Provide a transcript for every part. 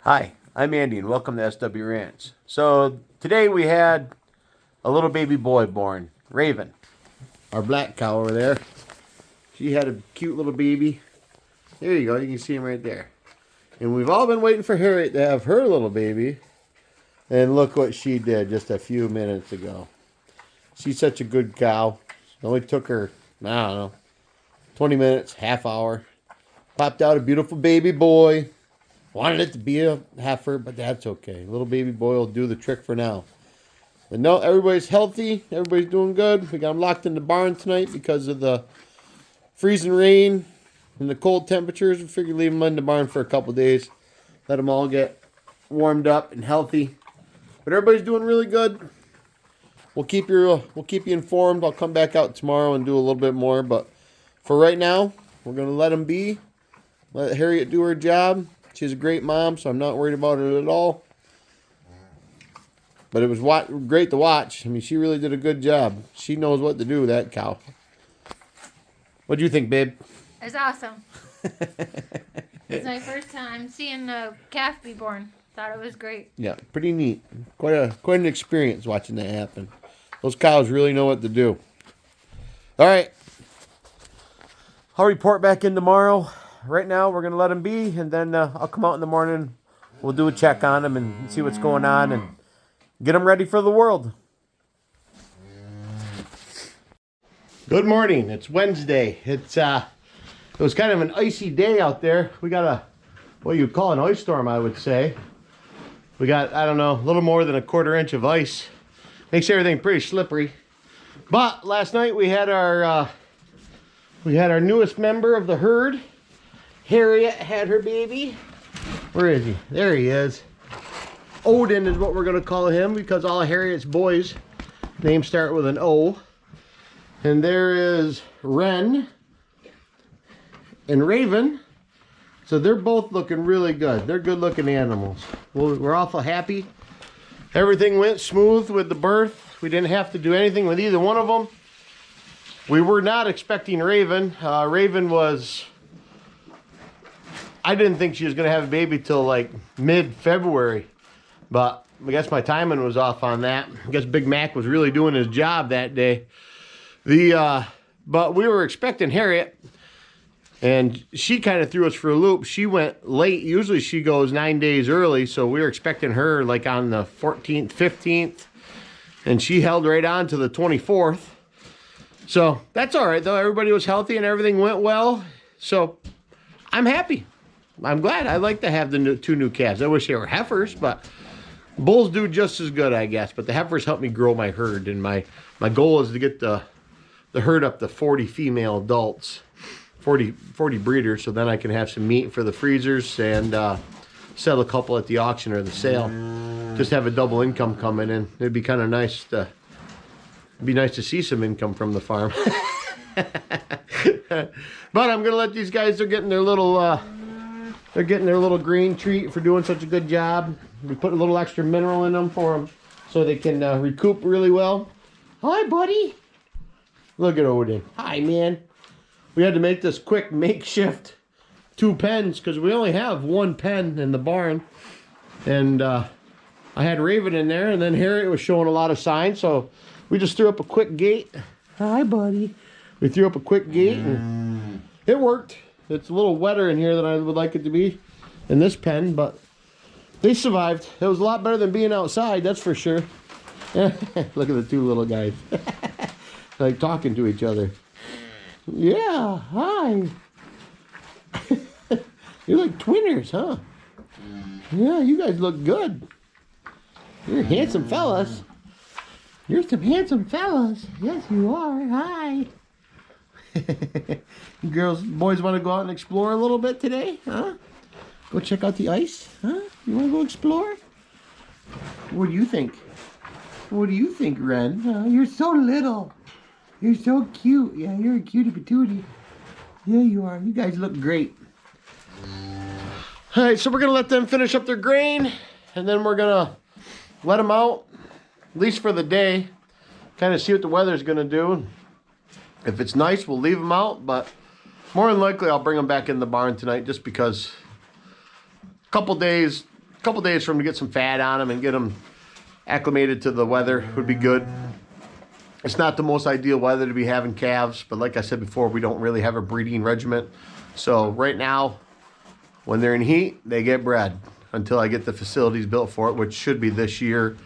Hi, I'm Andy and welcome to SW Ranch. So today we had a little baby boy born, Raven. Our black cow over there. She had a cute little baby. There you go, you can see him right there. And we've all been waiting for Harriet to have her little baby. And look what she did just a few minutes ago. She's such a good cow. It only took her, I don't know, 20 minutes, half hour. Popped out a beautiful baby boy. Wanted it to be a heifer, but that's okay. Little baby boy will do the trick for now. But no, everybody's healthy. Everybody's doing good. We got them locked in the barn tonight because of the freezing rain and the cold temperatures. We figured leave them in the barn for a couple days. Let them all get warmed up and healthy. But everybody's doing really good. We'll keep you informed. I'll come back out tomorrow and do a little bit more. But for right now, we're going to let them be. Let Harriet do her job. She's a great mom, so I'm not worried about it at all. But it was great to watch. I mean, she really did a good job. She knows what to do, that cow. What do you think, babe? It's awesome. It's my first time seeing a calf be born. Thought it was great. Yeah, pretty neat. Quite an experience watching that happen. Those cows really know what to do. All right. I'll report back in tomorrow. Right now, we're going to let them be, and then I'll come out in the morning. We'll do a check on them and see what's going on and get them ready for the world. Good morning. It's Wednesday. It was kind of an icy day out there. We got what you'd call an ice storm, I would say. We got, I don't know, a little more than a quarter inch of ice. Makes everything pretty slippery. But last night we had our newest member of the herd. Harriet had her baby. Where is he? There he is. Odin is what we're going to call him because all of Harriet's boys' names start with an O. And there is Wren and Raven. So they're both looking really good. They're good looking animals. We're awful happy. Everything went smooth with the birth. We didn't have to do anything with either one of them. We were not expecting Raven. Raven was... I didn't think she was going to have a baby till like mid-February, but I guess my timing was off on that. I guess Big Mac was really doing his job that day. But we were expecting Harriet, and she kind of threw us for a loop. She went late. Usually she goes 9 days early, so we were expecting her like on the 14th, 15th, and she held right on to the 24th. So that's all right, though. Everybody was healthy and everything went well, so I'm happy. I'm glad. I like to have the two new calves. I wish they were heifers, but bulls do just as good, I guess. But the heifers help me grow my herd, and my goal is to get the herd up to 40 female adults, 40 breeders, so then I can have some meat for the freezers and sell a couple at the auction or the sale. Just have a double income coming in. It'd be kind of nice to see some income from the farm. But I'm gonna let these guys. They're getting their little green treat for doing such a good job. We put a little extra mineral in them for them so they can recoup really well. Hi, buddy. Look at Odin. Hi, man. We had to make this quick makeshift 2 pens because we only have 1 pen in the barn. And I had Raven in there, and then Harriet was showing a lot of signs, so we just threw up a quick gate. Hi, buddy. We threw up a quick gate, and it worked. It's a little wetter in here than I would like it to be in this pen, but they survived. It was a lot better than being outside, that's for sure. Look at the two little guys. Like talking to each other. Yeah, hi. You're like twinners, huh? Yeah, you guys look good. You're handsome fellas. You're some handsome fellas. Yes, you are. Hi. Boys want to go out and explore a little bit today, huh? Go check out the ice, huh? You want to go explore? What do you think? What do you think, Wren? You're so little. You're so cute. Yeah, you're a cutie patootie. Yeah, you are. You guys look great. All right, so we're going to let them finish up their grain, and then we're going to let them out, at least for the day, kind of see what the weather's going to do. If it's nice, we'll leave them out, but more than likely I'll bring them back in the barn tonight just because a couple days couple days for them to get some fat on them and get them acclimated to the weather would be good. It's not the most ideal weather to be having calves, but like I said before, we don't really have a breeding regiment. So right now, when they're in heat, they get bred until I get the facilities built for it, which should be this year.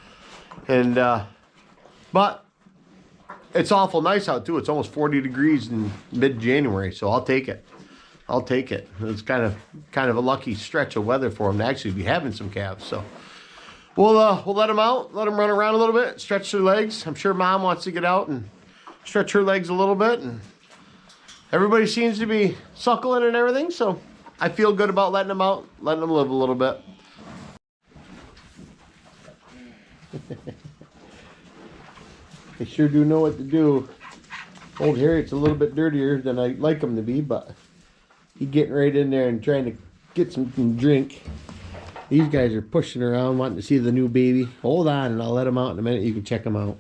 And but it's awful nice out too. It's almost 40 degrees in mid-January, so I'll take it. I'll take it. It's kind of a lucky stretch of weather for them to actually be having some calves. So we'll let them out, let them run around a little bit, stretch their legs. I'm sure Mom wants to get out and stretch her legs a little bit, and everybody seems to be suckling and everything. So I feel good about letting them out, letting them live a little bit. They sure do know what to do. Old Harriet's a little bit dirtier than I like him to be, but he's getting right in there and trying to get something to drink. These guys are pushing around, wanting to see the new baby. Hold on, and I'll let them out in a minute. You can check them out.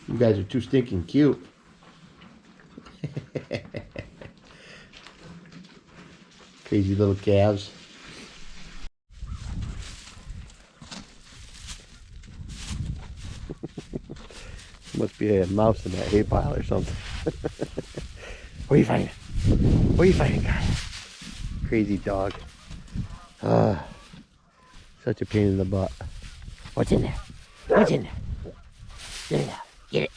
You guys are too stinking cute. Crazy little calves. Must be a mouse in that hay pile or something. What are you finding? What are you finding, guy? Crazy dog. Such a pain in the butt. What's in there? What's in there? Get it out. Get it.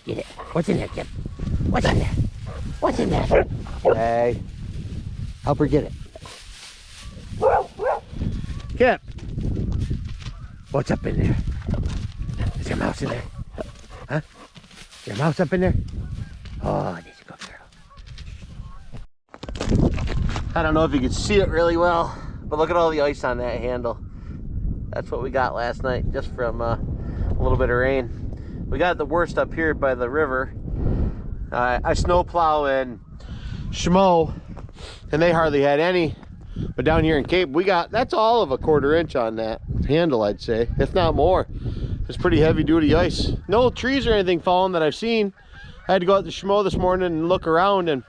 Get it. What's in there, Kip? What's in there? What's in there? Hey. Help her get it. Kip. What's up in there? Is there a mouse in there? Huh? Is there a mouse up in there? Oh, there's a good girl. I don't know if you can see it really well, but look at all the ice on that handle. That's what we got last night, just from a little bit of rain. We got the worst up here by the river. I snowplow in Schmo, and they hardly had any. But down here in Cape, we got, that's all of a 1/4 inch on that handle, I'd say, if not more. It's pretty heavy duty ice. No trees or anything falling that I've seen. I had to go out to Schmo this morning and look around, and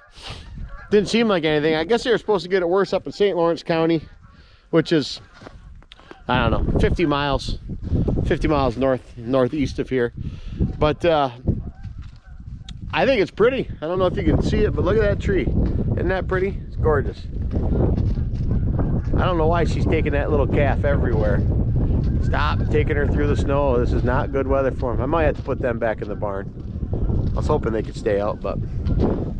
didn't seem like anything. I guess they were supposed to get it worse up in St. Lawrence County, which is, I don't know, 50 miles northeast of here. But I think it's pretty. I don't know if you can see it, but look at that tree. Isn't that pretty? It's gorgeous. I don't know why she's taking that little calf everywhere. Stop taking her through the snow. This is not good weather for them. I might have to put them back in the barn. I was hoping they could stay out, but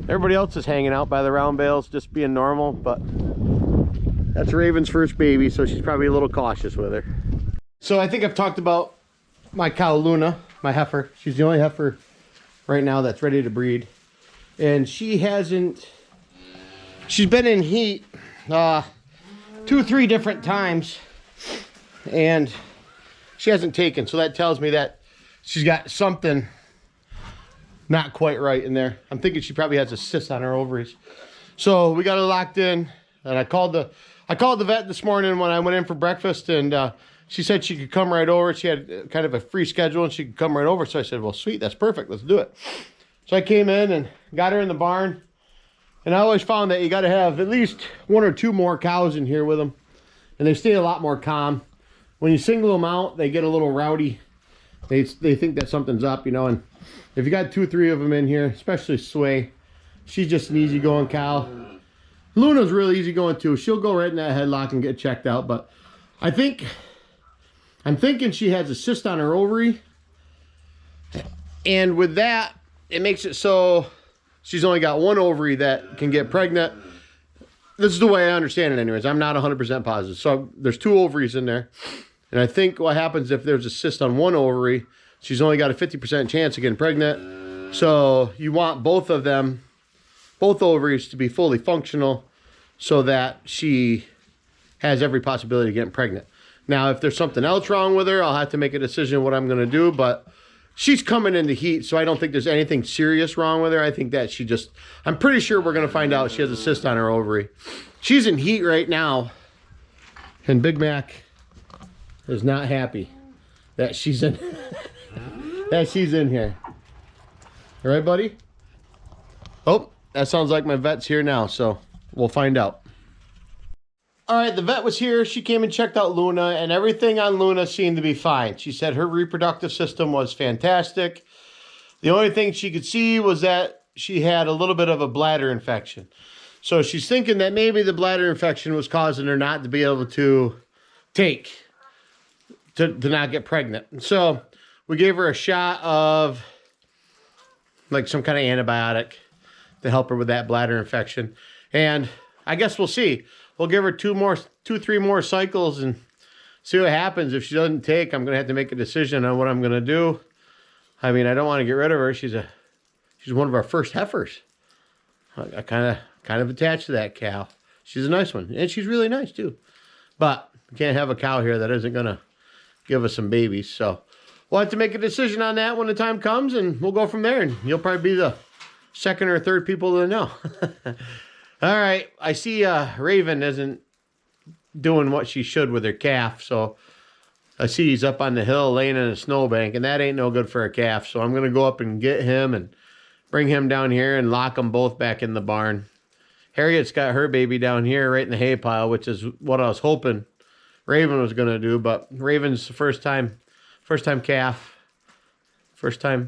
everybody else is hanging out by the round bales, just being normal. But that's Raven's first baby, so she's probably a little cautious with her. So I think I've talked about my cow Luna, my heifer. She's the only heifer right now that's ready to breed, and she's been in heat 2 or 3 different times, and she hasn't taken. So that tells me that she's got something not quite right in there. I'm thinking she probably has a cyst on her ovaries. So we got her locked in, and I called the vet this morning when I went in for breakfast, and she said she could come right over. She had kind of a free schedule and she could come right over. So I said, well, sweet, that's perfect, let's do it. So I came in and got her in the barn, and I always found that you got to have at least 1 or 2 more cows in here with them, and they stay a lot more calm. When you single them out, they get a little rowdy. They think that something's up, you know. And if you got 2 or 3 of them in here, especially Sway, she's just an easygoing cow. Luna's really easygoing too. She'll go right in that headlock and get checked out. But I'm thinking she has a cyst on her ovary, and with that, it makes it so she's only got 1 ovary that can get pregnant. This is the way I understand it anyways. I'm not 100% positive. So there's 2 ovaries in there. And I think what happens if there's a cyst on 1 ovary, she's only got a 50% chance of getting pregnant. So you want both of them, both ovaries, to be fully functional so that she has every possibility of getting pregnant. Now, if there's something else wrong with her, I'll have to make a decision what I'm going to do. But she's coming into heat, so I don't think there's anything serious wrong with her. I think that she just, I'm pretty sure we're going to find out she has a cyst on her ovary. She's in heat right now. And Big Mac is not happy that she's in that she's in here. All right, buddy? Oh, that sounds like my vet's here now, so we'll find out. All right, the vet was here. She came and checked out Luna, and everything on Luna seemed to be fine. She said her reproductive system was fantastic. The only thing she could see was that she had a little bit of a bladder infection. So she's thinking that maybe the bladder infection was causing her not to be able to not get pregnant. So we gave her a shot of like some kind of antibiotic to help her with that bladder infection. And I guess we'll see. We'll give her 3 more cycles and see what happens. If she doesn't take, I'm going to have to make a decision on what I'm going to do. I mean, I don't want to get rid of her. She's one of our first heifers. I kind of attached to that cow. She's a nice one, and she's really nice too. But we can't have a cow here that isn't going to give us some babies. So we'll have to make a decision on that when the time comes, and we'll go from there. And you'll probably be the second or third people to know. All right, I see Raven isn't doing what she should with her calf, so I see he's up on the hill laying in a snowbank, and that ain't no good for a calf. So I'm going to go up and get him and bring him down here and lock them both back in the barn. Harriet's got her baby down here right in the hay pile, which is what I was hoping Raven was going to do, but Raven's the first time calf. First time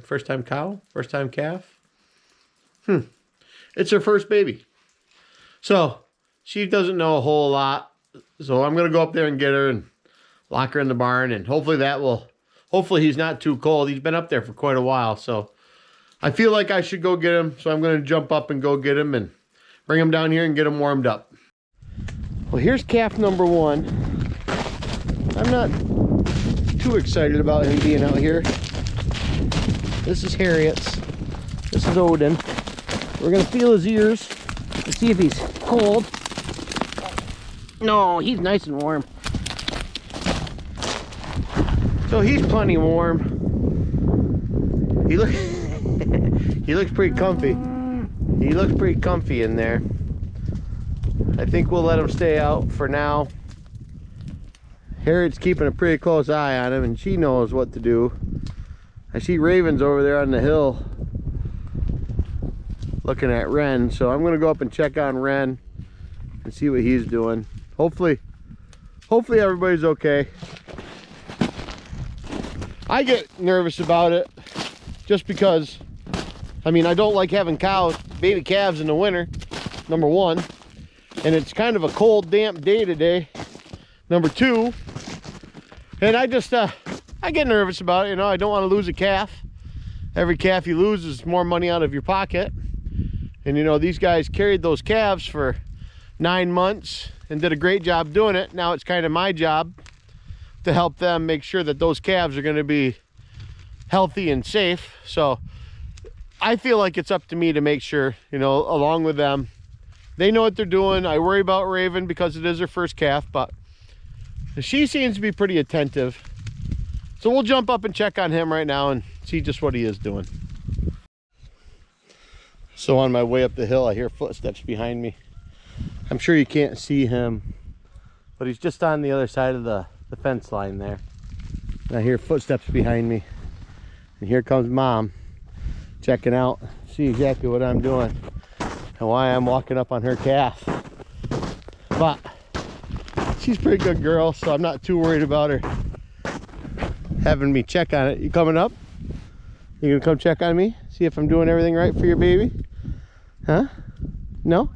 cow? First time calf? It's her first baby. So she doesn't know a whole lot. So I'm going to go up there and get her and lock her in the barn, and hopefully he's not too cold. He's been up there for quite a while, so I feel like I should go get him. So I'm going to jump up and go get him and bring him down here and get him warmed up. Well, here's calf number 1. I'm not too excited about him being out here. This is Harriet's. This is Odin. We're going to feel his ears to see if he's cold. No, he's nice and warm. So he's plenty warm. He looks pretty comfy. He looks pretty comfy in there. I think we'll let him stay out for now. Harriet's keeping a pretty close eye on him, and she knows what to do. I see Raven's over there on the hill looking at Ren, so I'm gonna go up and check on Ren and see what he's doing. Hopefully everybody's okay. I get nervous about it just because, I mean, I don't like having baby calves in the winter, number 1, and it's kind of a cold, damp day today, number 2, and I get nervous about it. You know, I don't want to lose a calf. Every calf you lose is more money out of your pocket. And you know, these guys carried those calves for 9 months and did a great job doing it. Now it's kind of my job to help them make sure that those calves are going to be healthy and safe. So I feel like it's up to me to make sure, you know, along with them, they know what they're doing. I worry about Raven because it is her first calf, but she seems to be pretty attentive. So we'll jump up and check on him right now and see just what he is doing. So on my way up the hill, I hear footsteps behind me. I'm sure you can't see him, but he's just on the other side of the fence line there. And I hear footsteps behind me. And here comes Mom checking out, see exactly what I'm doing and why I'm walking up on her calf. But she's a pretty good girl, so I'm not too worried about her having me check on it. You coming up? You gonna come check on me? See if I'm doing everything right for your baby? Huh? No?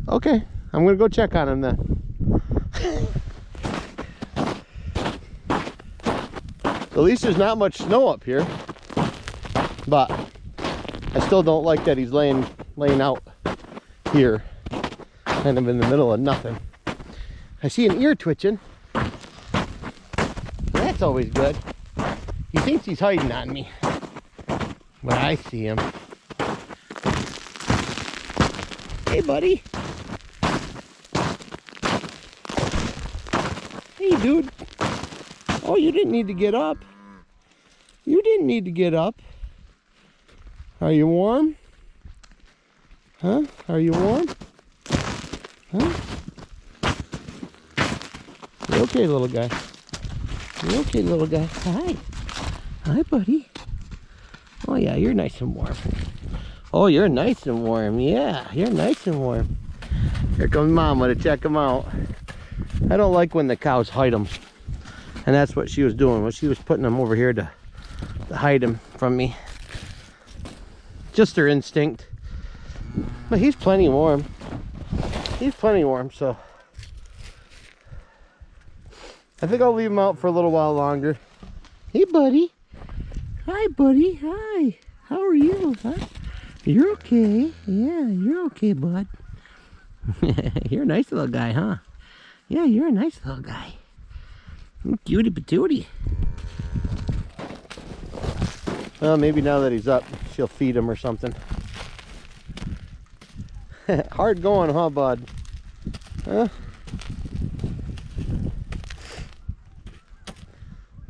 Okay, I'm gonna go check on him then. At least there's not much snow up here, but I still don't like that he's laying out here, kind of in the middle of nothing. I see an ear twitching. That's always good. He thinks he's hiding on me, but I see him. Hey, buddy. Hey, dude. Oh, you didn't need to get up. You didn't need to get up. Are you warm? Huh? Are you warm? Huh? You okay, little guy? You okay, little guy? Hi. Hi, buddy. Oh, yeah, you're nice and warm. Oh, you're nice and warm. Yeah, you're nice and warm. Here comes Mama to check him out. I don't like when the cows hide them. And that's what she was doing. She was putting them over here to hide him from me. Just her instinct. But he's plenty warm. He's plenty warm, so I think I'll leave him out for a little while longer. Hey, buddy. Hi, buddy. Hi. How are you? Huh? You're okay. Yeah, you're okay, bud. You're a nice little guy, huh? Yeah, you're a nice little guy. Cutie patootie. Well, maybe now that he's up, she'll feed him or something. Hard going, huh, bud? Huh?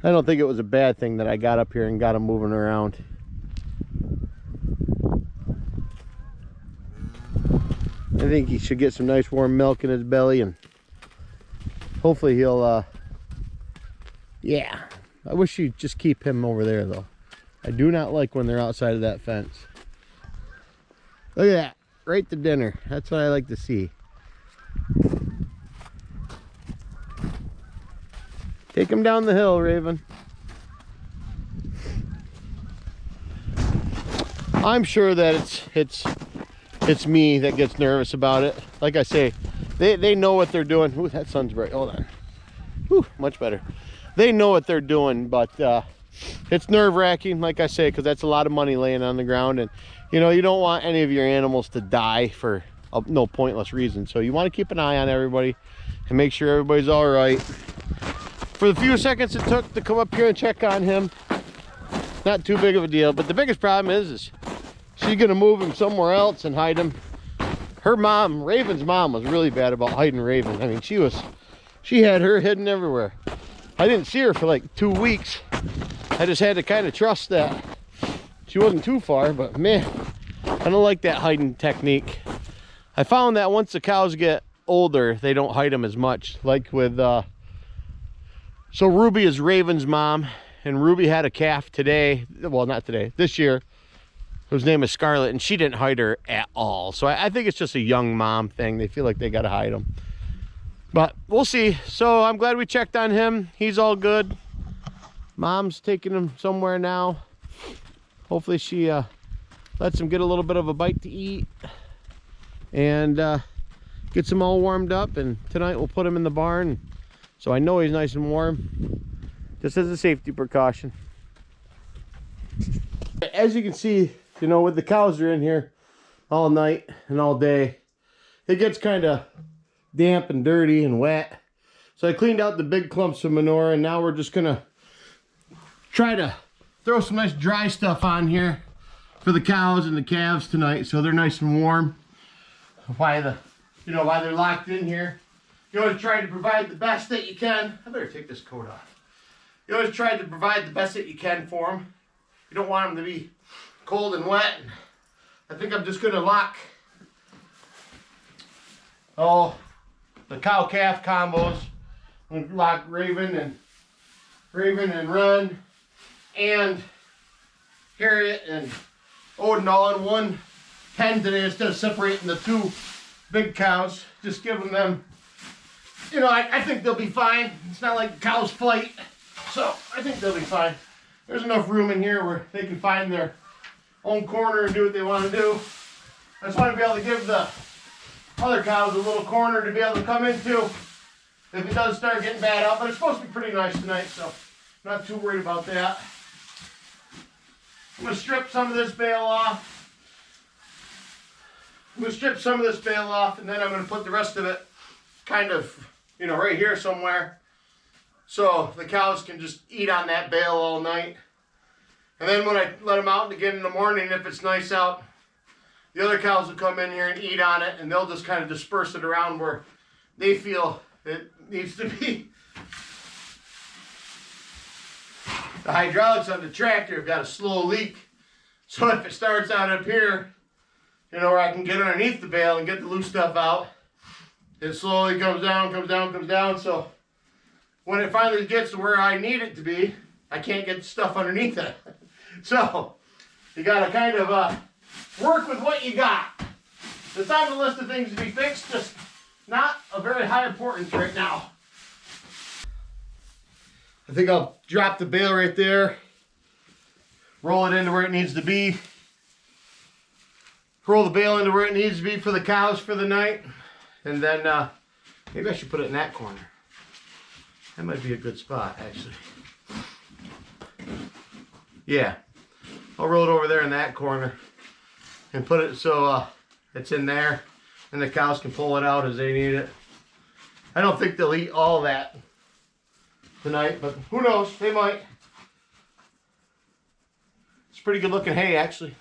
I don't think it was a bad thing that I got up here and got him moving around. I think he should get some nice warm milk in his belly, and hopefully he'll, yeah. I wish you'd just keep him over there, though. I do not like when they're outside of that fence. Look at that. Right to dinner. That's what I like to see. Take him down the hill, Raven. I'm sure that it's me that gets nervous about it. Like I say, they know what they're doing. Ooh, that sun's bright. Hold on. Ooh, much better. They know what they're doing, but it's nerve-wracking, like I say, because that's a lot of money laying on the ground, and you know, you don't want any of your animals to die for no pointless reason. So you want to keep an eye on everybody and make sure everybody's all right. For the few seconds it took to come up here and check on him, not too big of a deal. But the biggest problem is she's gonna move him somewhere else and hide him. Her mom, Raven's mom, was really bad about hiding Raven. I mean, she had her hidden everywhere. I didn't see her for like 2 weeks. I just had to kind of trust that she wasn't too far, but man, I don't like that hiding technique. I found that once the cows get older, they don't hide them as much. Like with, so Ruby is Raven's mom, and Ruby had a calf today, well, not today, this year, whose name is Scarlet, and she didn't hide her at all. So I think it's just a young mom thing. They feel like they gotta hide them. But we'll see. So I'm glad we checked on him. He's all good. Mom's taking him somewhere now. Hopefully she lets him get a little bit of a bite to eat and gets him all warmed up. And tonight we'll put him in the barn, so I know he's nice and warm, just as a safety precaution. As you can see, you know, with the cows are in here all night and all day, it gets kind of damp and dirty and wet. So I cleaned out the big clumps of manure, and now we're just gonna try to throw some nice dry stuff on here for the cows and the calves tonight, so they're nice and warm. While they're locked in here, you always try to provide the best that you can. I better take this coat off. You always try to provide the best that you can for them. You don't want them to be cold and wet. I think I'm just gonna lock the cow-calf combos. I'm gonna lock Raven and Run and Harriet and Odin all in one pen today instead of separating the two big cows. Just giving them, you know, I think they'll be fine. It's not like cows fight, so I think they'll be fine. There's enough room in here where they can find their own corner and do what they want to do. I just want to be able to give the other cows a little corner to be able to come into if it does start getting bad out. But it's supposed to be pretty nice tonight, so I'm not too worried about that. I'm going to strip some of this bale off. I'm going to strip some of this bale off, and then I'm going to put the rest of it kind of, you know, right here somewhere, so the cows can just eat on that bale all night. And then when I let them out again in the morning, if it's nice out, the other cows will come in here and eat on it, and they'll just kind of disperse it around where they feel it needs to be. The hydraulics on the tractor have got a slow leak, so if it starts out up here, you know, where I can get underneath the bale and get the loose stuff out, it slowly comes down, comes down, comes down. So when it finally gets to where I need it to be, I can't get the stuff underneath it. So you gotta kind of work with what you got. It's on the list of things to be fixed, just not a very high importance right now. I think I'll drop the bale right there, roll it into where it needs to be, roll the bale into where it needs to be for the cows for the night, and then maybe I should put it in that corner. That might be a good spot, actually. Yeah, I'll roll it over there in that corner and put it so it's in there and the cows can pull it out as they need it. I don't think they'll eat all that tonight, but who knows, they might. It's pretty good looking hay, actually.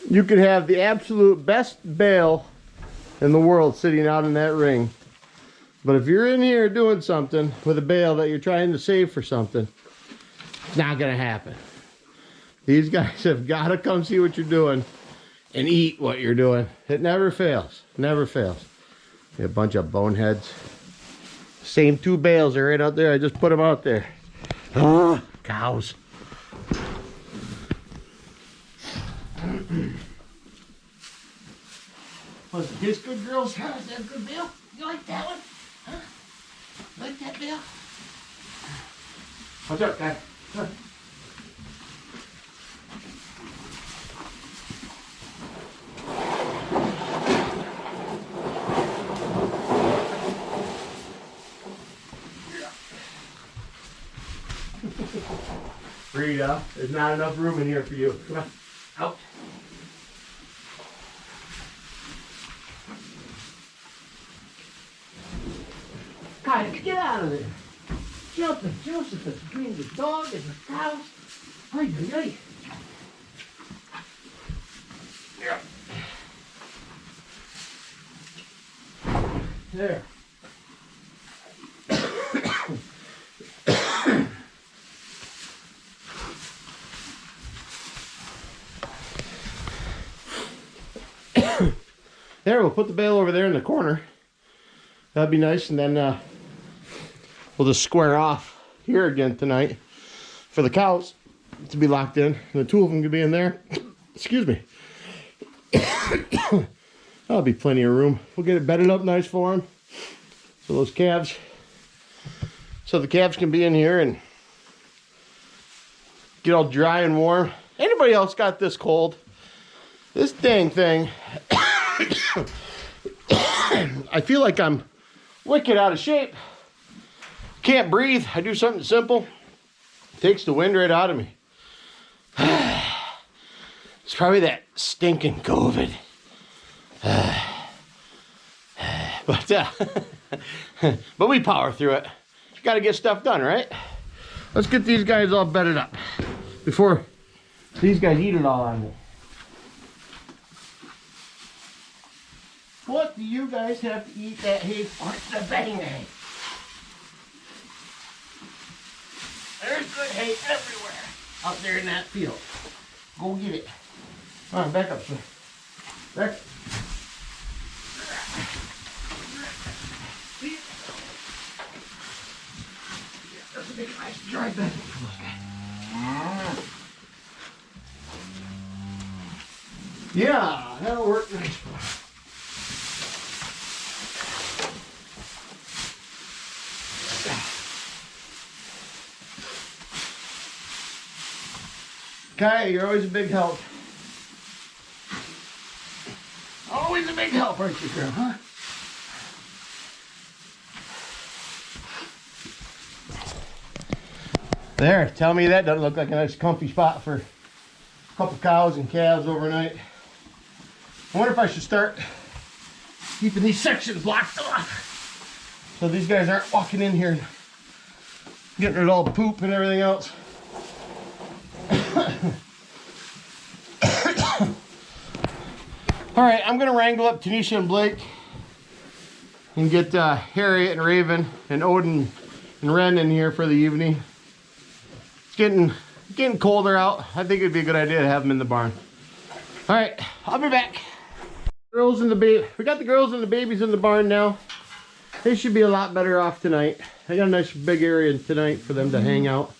You could have the absolute best bale in the world sitting out in that ring, but if you're in here doing something with a bale that you're trying to save for something, it's not gonna happen. These guys have got to come see what you're doing and eat what you're doing. It never fails. Never fails. A bunch of boneheads. Same two bales are right out there. I just put them out there. Ah, cows. Was this good, girls? Huh? Is that a good bale? You like that one? Huh? Like that bale? What's up, guy? Huh? Rita, there's not enough room in here for you. Come on, out. Kyle, get out of there. Jumping Joseph between the dog and the cows. Ay, ay, ay. Yeah. There. There, we'll put the bale over there in the corner. That'd be nice, and then we'll just square off here again tonight for the cows to be locked in, and the two of them can be in there. Excuse me. That'll be plenty of room. We'll get it bedded up nice for them, so those calves, so the calves can be in here and get all dry and warm. Anybody else got this cold? This dang thing. I feel like I'm wicked out of shape. Can't breathe. I do something simple. Takes the wind right out of me. It's probably that stinking COVID. But we power through it. Got to get stuff done, right? Let's get these guys all bedded up before these guys eat it all on me. What do you guys have to eat that hay for? It's the bedding hay. There's good hay everywhere out there in that field. Go get it. Come on, back up, sir. Back. That's a big, nice dry bedding for those guys. Yeah, that'll work nice for us. Kai, you're always a big help. Always a big help, aren't you, girl, huh? There, tell me that doesn't look like a nice comfy spot for a couple cows and calves overnight. I wonder if I should start keeping these sections blocked off so these guys aren't walking in here and getting rid of all the poop and everything else. All right, I'm gonna wrangle up Tanisha and Blake and get Harriet and Raven and Odin and Ren in here for the evening. It's getting colder out. I think it'd be a good idea to have them in the barn. All right, I'll be back. Girls and the baby. We got the girls and the babies in the barn now. They should be a lot better off tonight. I got a nice big area tonight for them to hang out.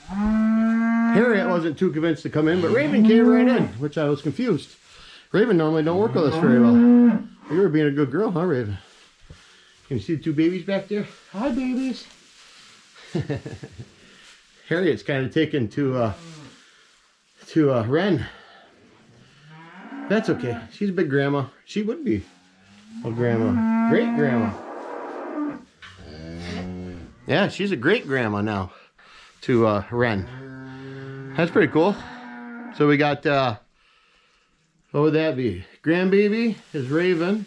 Harriet wasn't too convinced to come in, but Raven came right in, which I was confused. Raven normally don't work with us very well. You were being a good girl, huh, Raven? Can you see the two babies back there? Hi, babies. Harriet's kind of taken to Ren. That's okay. She's a big grandma. She would be a grandma. Great grandma. Yeah, she's a great grandma now to Ren. That's pretty cool. So we got, what would that be? Grandbaby is Raven,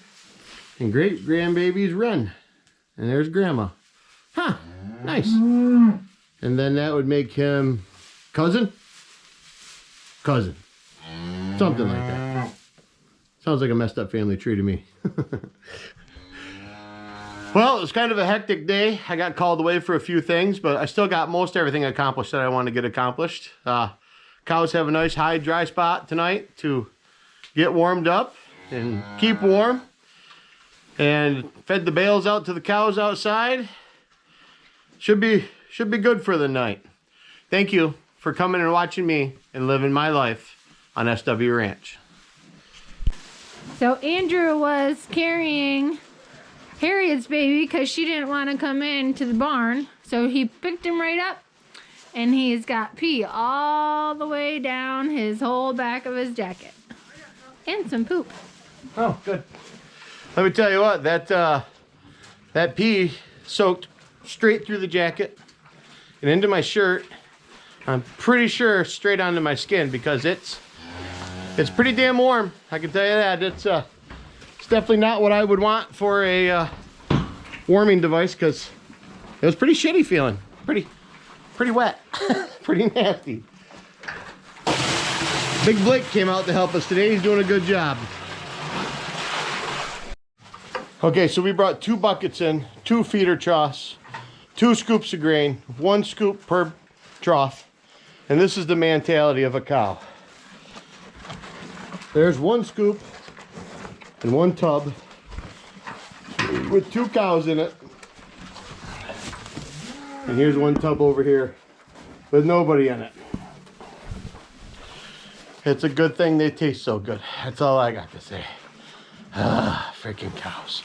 and great grandbaby is Ren. And there's grandma. Huh, nice. And then that would make him cousin? Cousin. Something like that. Sounds like a messed up family tree to me. Well, it was kind of a hectic day. I got called away for a few things, but I still got most everything accomplished that I wanted to get accomplished. Cows have a nice high dry spot tonight to get warmed up and keep warm. And fed the bales out to the cows outside. Should be good for the night. Thank you for coming and watching me and living my life on SW Ranch. So Andrew was carrying Harriet's baby because she didn't want to come into the barn. So he picked him right up, and he's got pee all the way down his whole back of his jacket. And some poop. Oh, good. Let me tell you what, that pee soaked straight through the jacket and into my shirt. I'm pretty sure straight onto my skin because it's pretty damn warm. I can tell you that. It's definitely not what I would want for a warming device because it was pretty shitty feeling. Pretty wet. Pretty nasty. Big Blake came out to help us today. He's doing a good job. Okay, so we brought 2 buckets in, 2 feeder troughs, 2 scoops of grain, 1 scoop per trough. And this is the mentality of a cow. There's 1 scoop and 1 tub with 2 cows in it. And here's 1 tub over here with nobody in it. It's a good thing they taste so good. That's all I got to say. Ah, freaking cows.